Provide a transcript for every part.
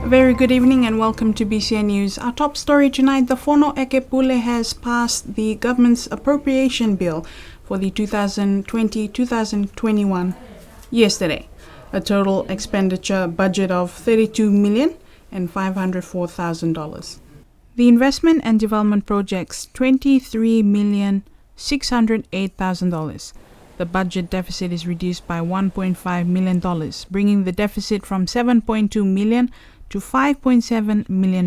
A very good evening and welcome to BCN News. Our top story tonight, the Fono Ekepule has passed the government's appropriation bill for the 2020-2021 yesterday. A total expenditure budget of $32,504,000. The investment and development projects $23,608,000. The budget deficit is reduced by $1.5 million, bringing the deficit from $7.2 million to $5.7 million.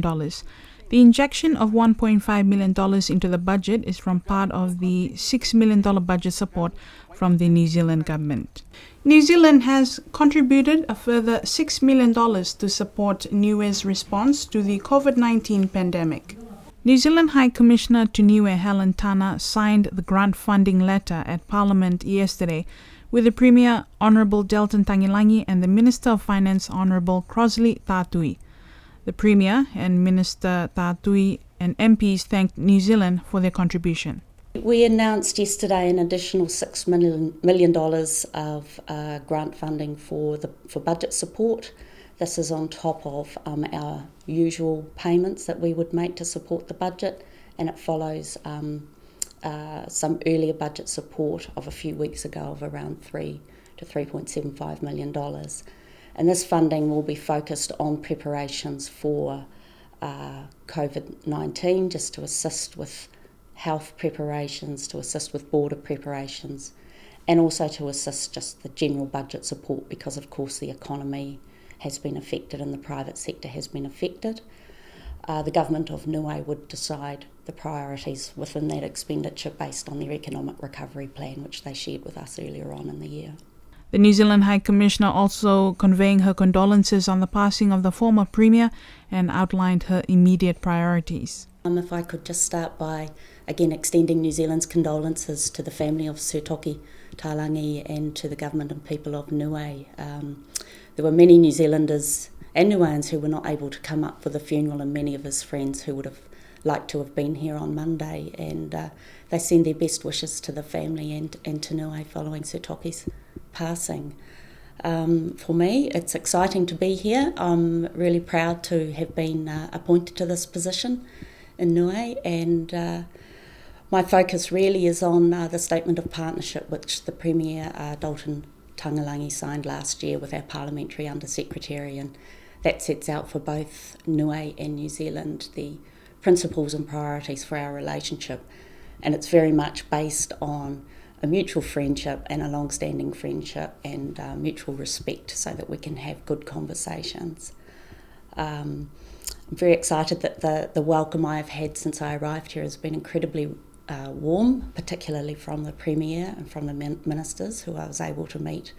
The injection of $1.5 million into the budget is from part of the $6 million budget support from the New Zealand government. New Zealand has contributed a further $6 million to support Niue's response to the COVID-19 pandemic. New Zealand High Commissioner to Niue Helen Tana signed the grant funding letter at Parliament yesterday with the Premier Honourable Delton Tangilangi and the Minister of Finance Honourable Crosley Tatui. The Premier and Minister Tatui and MPs thanked New Zealand for their contribution. We announced yesterday an additional $6 million of grant funding for budget support. This is on top of our usual payments that we would make to support the budget, and it follows some earlier budget support of a few weeks ago of around $3 to $3.75 million. And this funding will be focused on preparations for COVID-19, just to assist with health preparations, to assist with border preparations, and also to assist just the general budget support because, of course, the economy has been affected and the private sector has been affected. The government of Niue would decide the priorities within that expenditure based on their economic recovery plan, which they shared with us earlier on in the year. The New Zealand High Commissioner also conveying her condolences on the passing of the former Premier and outlined her immediate priorities. If I could just start by, again, extending New Zealand's condolences to the family of Sir Toki Talangi and to the government and people of Niue. There were many New Zealanders and Niueans who were not able to come up for the funeral, and many of his friends who would have liked to have been here on Monday, and they send their best wishes to the family and to Niue following Sir Toki's passing. For me, it's exciting to be here. I'm really proud to have been appointed to this position in Niue, and my focus really is on the Statement of Partnership which the Premier Dalton Tangilangi signed last year with our Parliamentary Under-Secretary, and that sets out for both Niue and New Zealand the principles and priorities for our relationship, and it's very much based on a mutual friendship and a long-standing friendship and mutual respect so that we can have good conversations. I'm very excited that the welcome I've had since I arrived here has been incredibly warm, particularly from the Premier and from the ministers who I was able to meet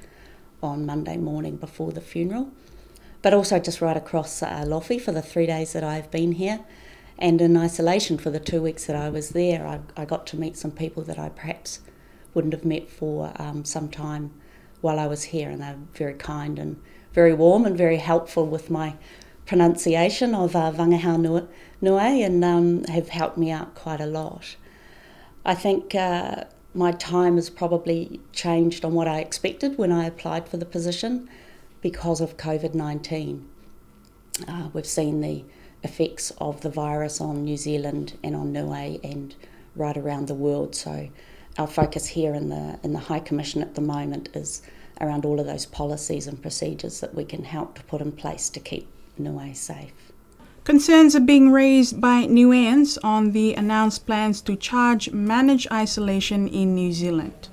on Monday morning before the funeral, but also just right across Lofi for the 3 days that I've been here, and in isolation for the 2 weeks that I was there. I got to meet some people that I perhaps wouldn't have met for some time while I was here, and they're very kind and very warm and very helpful with my pronunciation of Vangahau Niue and have helped me out quite a lot. I think my time has probably changed on what I expected when I applied for the position because of COVID-19. We've seen the effects of the virus on New Zealand and on Niue and right around the world, so our focus here in the High Commission at the moment is around all of those policies and procedures that we can help to put in place to keep Niue safe. Concerns are being raised by Niueans on the announced plans to charge managed isolation in New Zealand.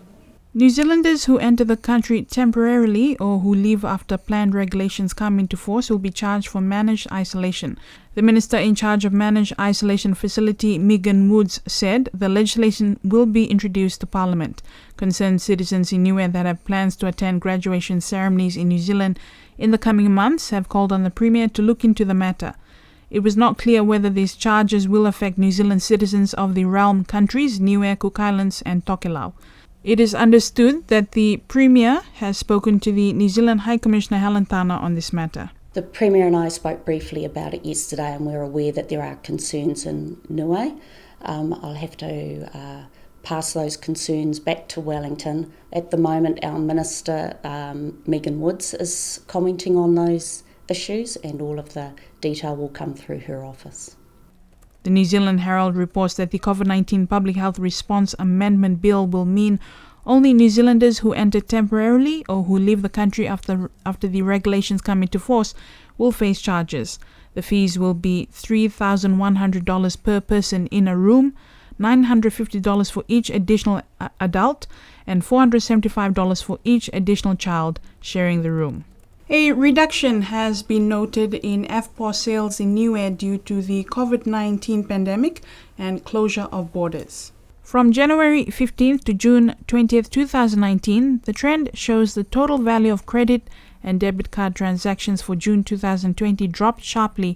New Zealanders who enter the country temporarily or who leave after planned regulations come into force will be charged for managed isolation. The Minister in charge of Managed Isolation Facility, Megan Woods, said the legislation will be introduced to Parliament. Concerned citizens in Niue that have plans to attend graduation ceremonies in New Zealand in the coming months have called on the Premier to look into the matter. It was not clear whether these charges will affect New Zealand citizens of the realm countries, Niue, Cook Islands and Tokelau. It is understood that the Premier has spoken to the New Zealand High Commissioner Helen Tana on this matter. The Premier and I spoke briefly about it yesterday, and we're aware that there are concerns in Niue. I'll have to pass those concerns back to Wellington. At the moment, our Minister, Megan Woods, is commenting on those issues, and all of the detail will come through her office. The New Zealand Herald reports that the COVID-19 Public Health Response Amendment Bill will mean only New Zealanders who enter temporarily or who leave the country after the regulations come into force will face charges. The fees will be $3,100 per person in a room, $950 for each additional adult, and $475 for each additional child sharing the room. A reduction has been noted in FPAR sales in Niue due to the COVID-19 pandemic and closure of borders. From January 15th to June 20th, 2019, the trend shows the total value of credit and debit card transactions for June 2020 dropped sharply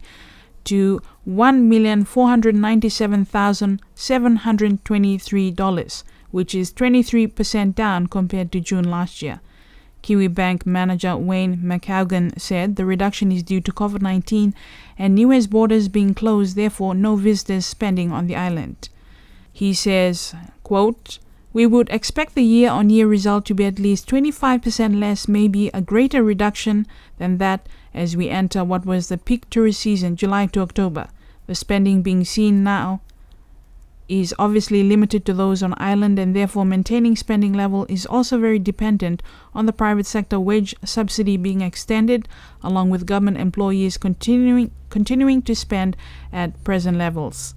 to $1,497,723, which is 23% down compared to June last year. Kiwi Bank manager Wayne McHaugen said the reduction is due to COVID-19 and Niue's borders being closed, therefore no visitors spending on the island. He says, quote, "We would expect the year-on-year result to be at least 25% less, maybe a greater reduction than that as we enter what was the peak tourist season, July to October. The spending being seen now is obviously limited to those on island, and therefore maintaining spending level is also very dependent on the private sector wage subsidy being extended, along with government employees continuing to spend at present levels."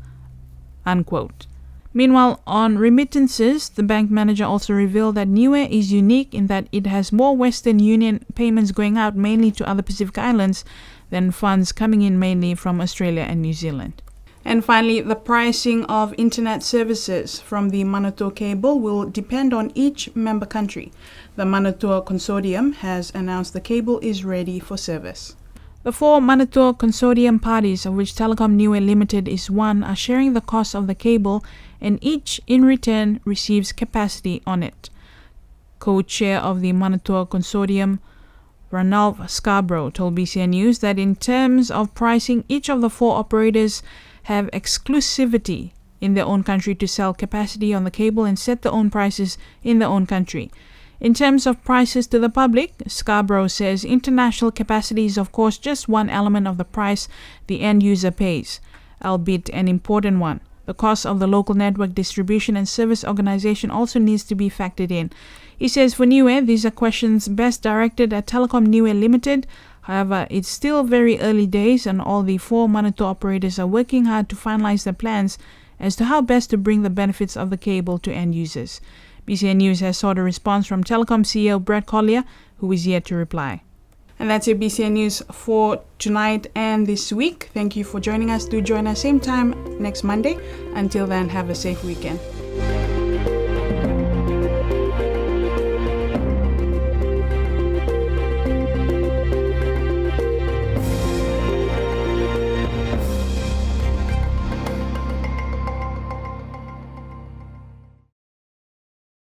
Unquote. Meanwhile, on remittances, the bank manager also revealed that Niue is unique in that it has more Western Union payments going out mainly to other Pacific Islands than funds coming in mainly from Australia and New Zealand. And finally, the pricing of internet services from the Manatoa cable will depend on each member country. The Manatoa Consortium has announced the cable is ready for service. The 4 Manatoa Consortium parties, of which Telecom Niue Limited is one, are sharing the cost of the cable, and each in return receives capacity on it. Co-chair of the Manatoa Consortium, Ranulph Scarborough, told BCN News that in terms of pricing, each of the 4 operators have exclusivity in their own country to sell capacity on the cable and set their own prices in their own country. In terms of prices to the public, Scarborough says international capacity is of course just one element of the price the end user pays, albeit an important one. The cost of the local network distribution and service organization also needs to be factored in. He says for Niue, these are questions best directed at Telecom Niue Limited. However, it's still very early days and all the 4 Manatoa operators are working hard to finalize their plans as to how best to bring the benefits of the cable to end users. BCN News has sought a response from Telecom CEO Brett Collier, who is yet to reply. And that's your BCN News for tonight and this week. Thank you for joining us. Do join us same time next Monday. Until then, have a safe weekend.